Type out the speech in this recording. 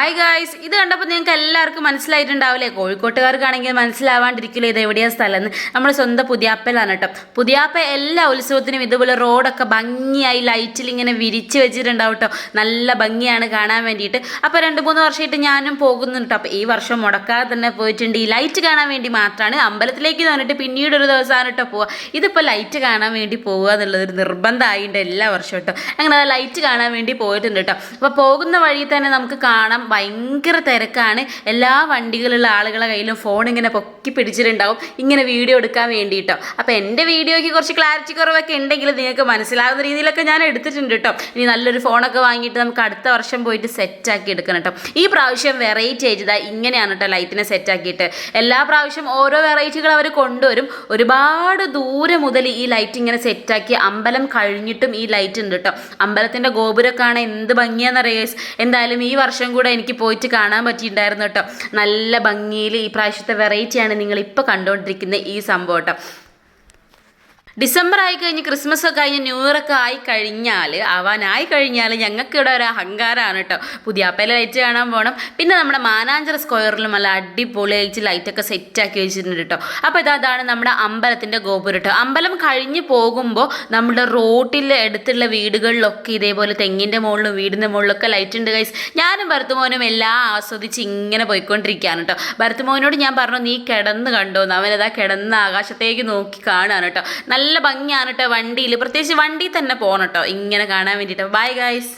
Hi guys, ഇത് കണ്ടപ്പോൾ നിങ്ങൾക്ക് എല്ലാവർക്കും മനസ്സിലായിട്ടുണ്ടാവില്ലേ? കോഴിക്കോട്ടുകാർക്കാണെങ്കിൽ മനസ്സിലാവാണ്ടിരിക്കില്ല ഇത് എവിടെയാണ് സ്ഥലം എന്ന്. നമ്മുടെ സ്വന്തം പുതിയാപ്പലാണ് കേട്ടോ. പുതിയാപ്പ എല്ലാ ഉത്സവത്തിനും ഇതുപോലെ റോഡൊക്കെ ഭംഗിയായി ലൈറ്റിൽ ഇങ്ങനെ വിരിച്ച് വെച്ചിട്ടുണ്ടാവും കേട്ടോ. നല്ല ഭംഗിയാണ് കാണാൻ വേണ്ടിയിട്ട്. അപ്പോൾ 2-3 വർഷമായിട്ട് ഞാനും പോകുന്നുണ്ട് കേട്ടോ. അപ്പോൾ ഈ വർഷം മുടക്കാതെ തന്നെ പോയിട്ടുണ്ട്. ഈ ലൈറ്റ് കാണാൻ വേണ്ടി മാത്രമാണ്. അമ്പലത്തിലേക്ക് വന്നിട്ട് പിന്നീട് ഒരു ദിവസമാണ് കേട്ടോ പോവുക. ഇതിപ്പോൾ ലൈറ്റ് കാണാൻ വേണ്ടി പോവുക എന്നുള്ളതൊരു നിർബന്ധമായിട്ടുണ്ട് എല്ലാ വർഷവും കേട്ടോ. അങ്ങനെ ലൈറ്റ് കാണാൻ വേണ്ടി പോയിട്ടുണ്ട് കേട്ടോ. അപ്പോൾ പോകുന്ന വഴി തന്നെ നമുക്ക് കാണാം ഭയങ്കര തിരക്കാണ്. എല്ലാ വണ്ടികളുള്ള ആളുകളെ കയ്യിലും ഫോൺ ഇങ്ങനെ പൊക്കി പിടിച്ചിട്ടുണ്ടാവും ഇങ്ങനെ വീഡിയോ എടുക്കാൻ വേണ്ടിയിട്ടോ. അപ്പോൾ എൻ്റെ വീഡിയോയ്ക്ക് കുറച്ച് ക്ലാരിറ്റി കുറവൊക്കെ ഉണ്ടെങ്കിൽ നിങ്ങൾക്ക് മനസ്സിലാവുന്ന രീതിയിലൊക്കെ ഞാൻ എടുത്തിട്ടുണ്ട് കേട്ടോ. ഇനി നല്ലൊരു ഫോണൊക്കെ വാങ്ങിയിട്ട് നമുക്ക് അടുത്ത വർഷം പോയിട്ട് സെറ്റാക്കി എടുക്കണം കേട്ടോ. ഈ പ്രാവശ്യം വെറൈറ്റി ആയിട്ട് ഇങ്ങനെയാണ് കേട്ടോ ലൈറ്റിനെ സെറ്റാക്കിയിട്ട്. എല്ലാ പ്രാവശ്യം ഓരോ വെറൈറ്റികൾ അവർ കൊണ്ടുവരും. ഒരുപാട് ദൂരെ മുതൽ ഈ ലൈറ്റ് ഇങ്ങനെ സെറ്റാക്കി അമ്പലം കഴിഞ്ഞിട്ടും ഈ ലൈറ്റ് ഉണ്ട് കേട്ടോ. അമ്പലത്തിൻ്റെ ഗോപുരമൊക്കെ കാണാൻ എന്ത് ഭംഗിയാണെന്നറിയാം. എന്തായാലും ഈ വർഷം കൂടെ എനിക്ക് പോയിട്ട് കാണാൻ പറ്റിയിട്ടുണ്ടായിരുന്നു കേട്ടോ. നല്ല ഭംഗിയിൽ ഈ പ്രാവശ്യത്തെ വെറൈറ്റിയാണ് നിങ്ങൾ ഇപ്പോൾ കണ്ടുകൊണ്ടിരിക്കുന്ന ഈ സംഭവം കേട്ടോ. ഡിസംബർ ആയിക്കഴിഞ്ഞ് ക്രിസ്മസ് ഒക്കെ കഴിഞ്ഞ് ന്യൂ ഇയർ ഒക്കെ ആവാനായി കഴിഞ്ഞാൽ ഞങ്ങൾക്ക് ഇവിടെ ഒരു അഹങ്കാരമാണ് കേട്ടോ. പുതിയാപ്പയിലെ ലൈറ്റ് കാണാൻ പോകണം. പിന്നെ നമ്മുടെ മാനാഞ്ചിറ സ്ക്വയറിലും നല്ല അടിപൊളിയായിട്ട് ലൈറ്റൊക്കെ സെറ്റാക്കി വെച്ചിട്ടുണ്ട് കേട്ടോ. അപ്പോൾ അതാണ് നമ്മുടെ അമ്പലത്തിൻ്റെ ഗോപുരം കേട്ടോ. അമ്പലം കഴിഞ്ഞ് പോകുമ്പോൾ നമ്മുടെ റോട്ടിൽ അടുത്തുള്ള വീടുകളിലൊക്കെ ഇതേപോലെ തെങ്ങിൻ്റെ മുകളിലും വീടിൻ്റെ മുകളിലൊക്കെ ലൈറ്റ് ഉണ്ട് ഗൈസ്. ഞാനും ഭരത്തുമോനും എല്ലാം ആസ്വദിച്ച് ഇങ്ങനെ പോയിക്കൊണ്ടിരിക്കുകയാണ് കേട്ടോ. ഭരത്തുമോനോട് ഞാൻ പറഞ്ഞു നീ കിടന്ന് കണ്ടോന്ന്. അവനതാ കിടന്ന് ആകാശത്തേക്ക് നോക്കി കാണുകയാണ് കേട്ടോ. നല്ല ഭംഗിയാണ് കേട്ടോ വണ്ടിയിൽ, പ്രത്യേകിച്ച് വണ്ടിയിൽ തന്നെ പോകണം കേട്ടോ ഇങ്ങനെ കാണാൻ വേണ്ടിയിട്ട്. Bye guys.